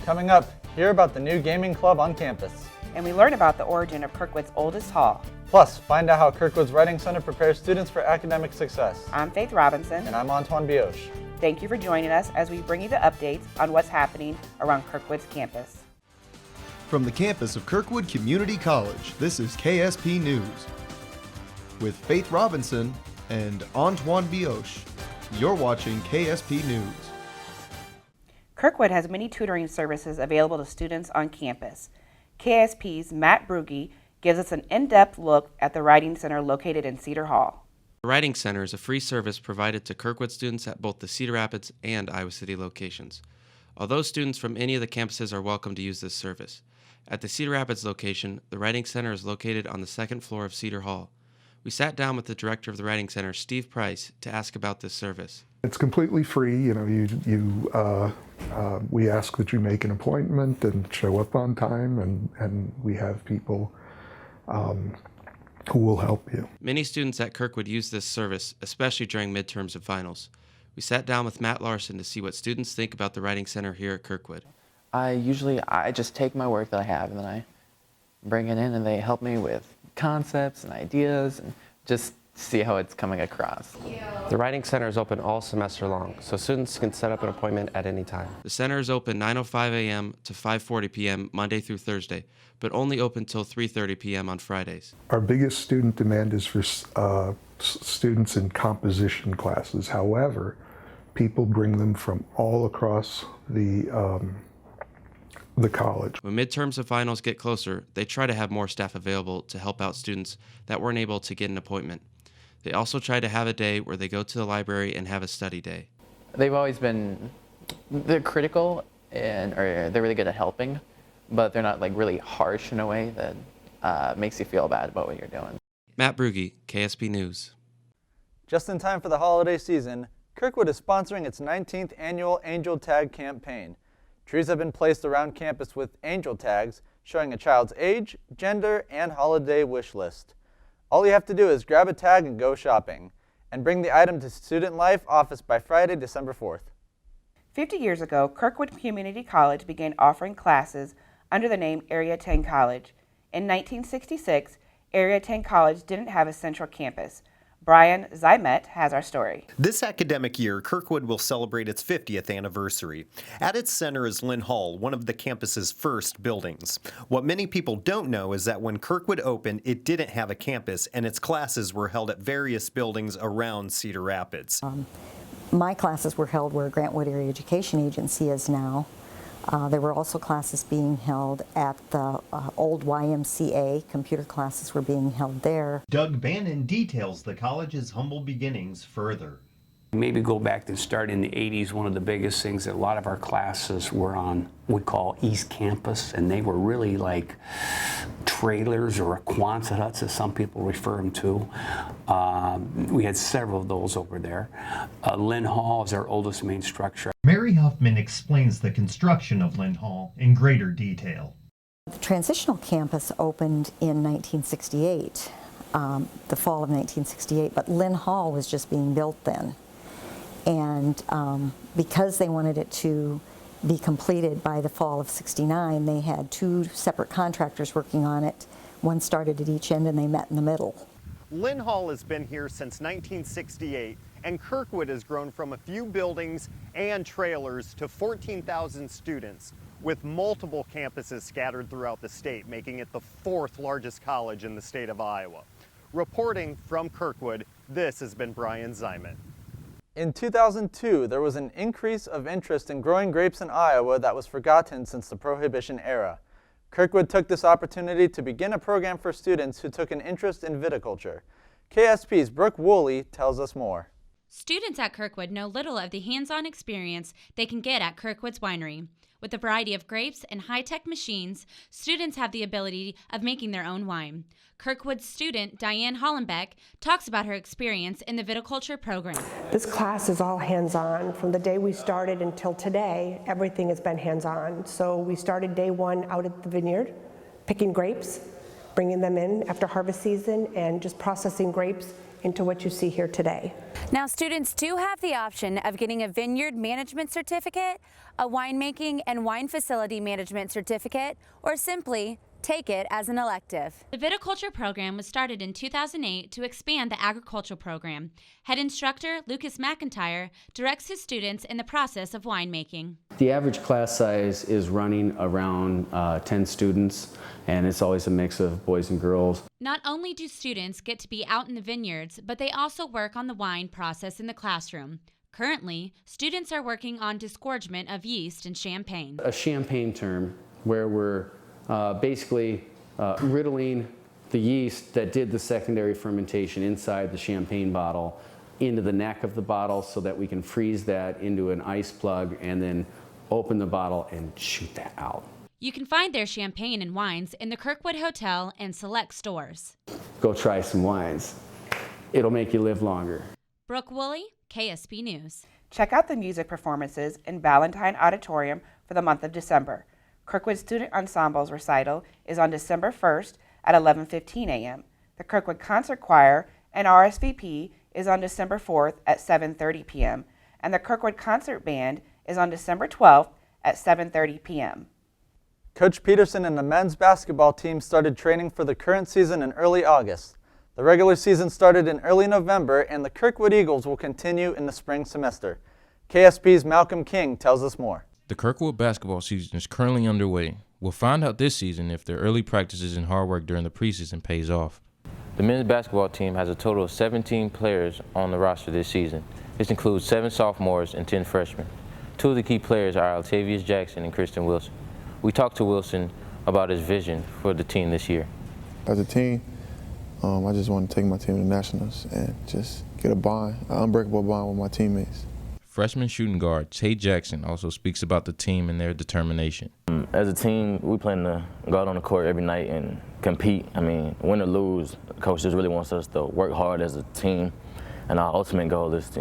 Coming up, hear about the new gaming club on campus. And we learn about the origin of Kirkwood's oldest hall. Plus, find out how Kirkwood's Writing Center prepares students for academic success. I'm Faith Robinson. And I'm Antoine Bioche. Thank you for joining us as we bring you the updates on what's happening around Kirkwood's campus. From the campus of Kirkwood Community College, this is KSP News. With Faith Robinson and Antoine Bioche, you're watching KSP News. Kirkwood has many tutoring services available to students on campus. KSP's Matt Brugge gives us an in-depth look at the Writing Center located in Cedar Hall. The Writing Center is a free service provided to Kirkwood students at both the Cedar Rapids and Iowa City locations. Although students from any of the campuses are welcome to use this service. At the Cedar Rapids location, the Writing Center is located on the second floor of Cedar Hall. We sat down with the director of the Writing Center, Steve Price, to ask about this service. It's completely free. We ask that you make an appointment and show up on time, and we have people who will help you. Many students at Kirkwood use this service, especially during midterms and finals. We sat down with Matt Larson to see what students think about the Writing Center here at Kirkwood. I just take my work that I have and then I bring it in and they help me with concepts and ideas and just see how it's coming across. The Writing Center is open all semester long, so students can set up an appointment at any time. The center is open 9:05 a.m. to 5:40 p.m. Monday through Thursday, but only open till 3:30 p.m. on Fridays. Our biggest student demand is for students in composition classes. However, people bring them from all across the college. When midterms and finals get closer, they try to have more staff available to help out students that weren't able to get an appointment. They also try to have a day where they go to the library and have a study day. They're critical or they're really good at helping, but they're not like really harsh in a way that makes you feel bad about what you're doing. Matt Brugge, KSP News. Just in time for the holiday season, Kirkwood is sponsoring its 19th annual Angel Tag campaign. Trees have been placed around campus with angel tags showing a child's age, gender, and holiday wish list. All you have to do is grab a tag and go shopping, and bring the item to Student Life office by Friday, December 4th. 50 years ago, Kirkwood Community College began offering classes under the name Area 10 College. In 1966, Area 10 College didn't have a central campus. Brian Zymet has our story. This academic year, Kirkwood will celebrate its 50th anniversary. At its center is Lynn Hall, one of the campus's first buildings. What many people don't know is that when Kirkwood opened, it didn't have a campus, and its classes were held at various buildings around Cedar Rapids. My classes were held where Grant Wood Area Education Agency is now. There were also classes being held at the old YMCA. Computer classes were being held there. Doug Bannon details the college's humble beginnings further. Maybe go back to start in the 80s, one of the biggest things that a lot of our classes were on, we call East Campus, and they were really like trailers or Quonset huts, as some people refer them to. We had several of those over there. Lynn Hall is our oldest main structure. Mary Huffman explains the construction of Lynn Hall in greater detail. The transitional campus opened in 1968, the fall of 1968, but Lynn Hall was just being built then. And because they wanted it to be completed by the fall of '69, they had two separate contractors working on it. One started at each end and they met in the middle. Lynn Hall has been here since 1968, and Kirkwood has grown from a few buildings and trailers to 14,000 students, with multiple campuses scattered throughout the state, making it the fourth largest college in the state of Iowa. Reporting from Kirkwood, this has been Brian Zyman. In 2002, there was an increase of interest in growing grapes in Iowa that was forgotten since the Prohibition era. Kirkwood took this opportunity to begin a program for students who took an interest in viticulture. KSP's Brooke Woolley tells us more. Students at Kirkwood know little of the hands-on experience they can get at Kirkwood's winery. With a variety of grapes and high-tech machines, students have the ability of making their own wine. Kirkwood student Diane Hollenbeck talks about her experience in the viticulture program. This class is all hands-on. From the day we started until today, everything has been hands-on. So we started day one out at the vineyard, picking grapes, bringing them in after harvest season, and just processing grapes into what you see here today. Now, students do have the option of getting a vineyard management certificate, a winemaking and wine facility management certificate, or simply take it as an elective. The viticulture program was started in 2008 to expand the agricultural program. Head instructor Lucas McIntyre directs his students in the process of winemaking. The average class size is running around 10 students, and it's always a mix of boys and girls. Not only do students get to be out in the vineyards, but they also work on the wine process in the classroom. Currently, students are working on disgorgement of yeast in champagne. A champagne term where we're basically riddling the yeast that did the secondary fermentation inside the champagne bottle into the neck of the bottle so that we can freeze that into an ice plug and then open the bottle and shoot that out. You can find their champagne and wines in the Kirkwood Hotel and select stores. Go try some wines. It'll make you live longer. Brooke Woolley, KSP News. Check out the music performances in Ballantine Auditorium for the month of December. Kirkwood Student Ensemble's recital is on December 1st at 11:15 a.m. The Kirkwood Concert Choir and RSVP is on December 4th at 7:30 p.m. and the Kirkwood Concert Band is on December 12th at 7:30 p.m. Coach Peterson and the men's basketball team started training for the current season in early August. The regular season started in early November, and the Kirkwood Eagles will continue in the spring semester. KSP's Malcolm King tells us more. The Kirkwood basketball season is currently underway. We'll find out this season if their early practices and hard work during the preseason pays off. The men's basketball team has a total of 17 players on the roster this season. This includes 7 sophomores and 10 freshmen. 2 of the key players are Altavius Jackson and Kristen Wilson. We talked to Wilson about his vision for the team this year. As a team, I just want to take my team to nationals and just get a bond, an unbreakable bond with my teammates. Freshman shooting guard Tate Jackson also speaks about the team and their determination. As a team, we plan to go out on the court every night and compete. I mean, win or lose, coach just really wants us to work hard as a team. And our ultimate goal is to,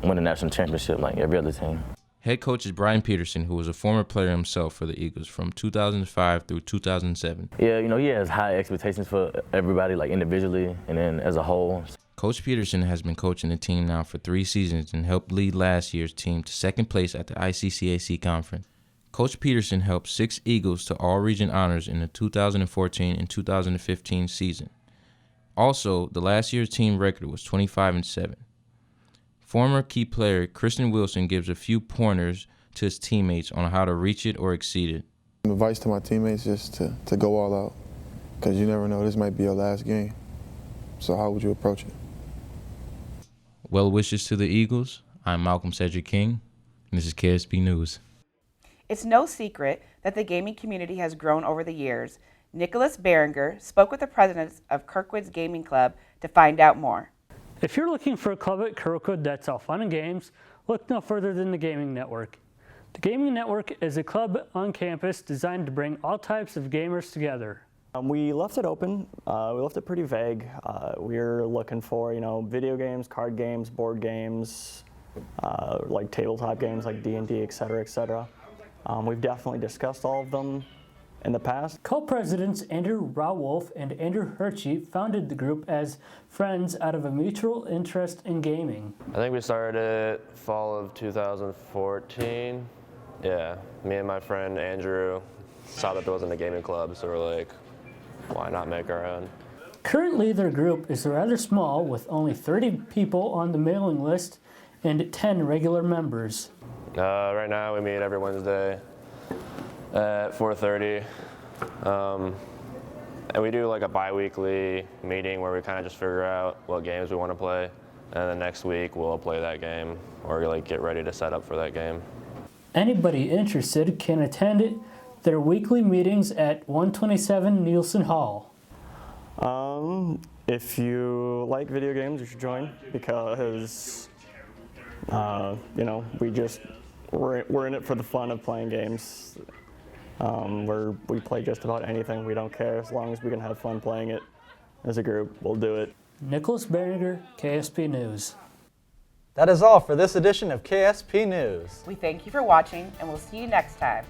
win the national championship like every other team. Head coach is Brian Peterson, who was a former player himself for the Eagles from 2005 through 2007. Yeah, he has high expectations for everybody, like individually and then as a whole. Coach Peterson has been coaching the team now for 3 seasons and helped lead last year's team to second place at the ICCAC conference. Coach Peterson helped 6 Eagles to all-region honors in the 2014 and 2015 season. Also, the last year's team record was 25-7. Former key player Kristen Wilson gives a few pointers to his teammates on how to reach it or exceed it. Advice to my teammates is to go all out, because you never know, this might be your last game. So how would you approach it? Well wishes to the Eagles. I'm Malcolm Cedric King, and this is KSP News. It's no secret that the gaming community has grown over the years. Nicholas Berenger spoke with the presidents of Kirkwood's Gaming Club to find out more. If you're looking for a club at Kirkwood that's all fun and games, look no further than the Gaming Network. The Gaming Network is a club on campus designed to bring all types of gamers together. We left it open. We left it pretty vague. We're looking for, video games, card games, board games, like tabletop games like D&D, et cetera, et cetera. We've definitely discussed all of them in the past. Co-presidents Andrew Rawolf and Andrew Hershey founded the group as friends out of a mutual interest in gaming. I think we started it fall of 2014. Yeah, me and my friend Andrew saw that there wasn't a gaming club, so we're like, why not make our own? Currently, their group is rather small, with only 30 people on the mailing list and 10 regular members. Right now, we meet every Wednesday at 4:30, and we do like a bi-weekly meeting where we kind of just figure out what games we want to play, and then next week we'll play that game or like get ready to set up for that game. Anybody interested can attend their weekly meetings at 127 Nielsen Hall. If you like video games, you should join, because we're in it for the fun of playing games. We play just about anything. We don't care, as long as we can have fun playing it as a group, we'll do it. Nicholas Berninger, KSP News. That is all for this edition of KSP News. We thank you for watching, and we'll see you next time.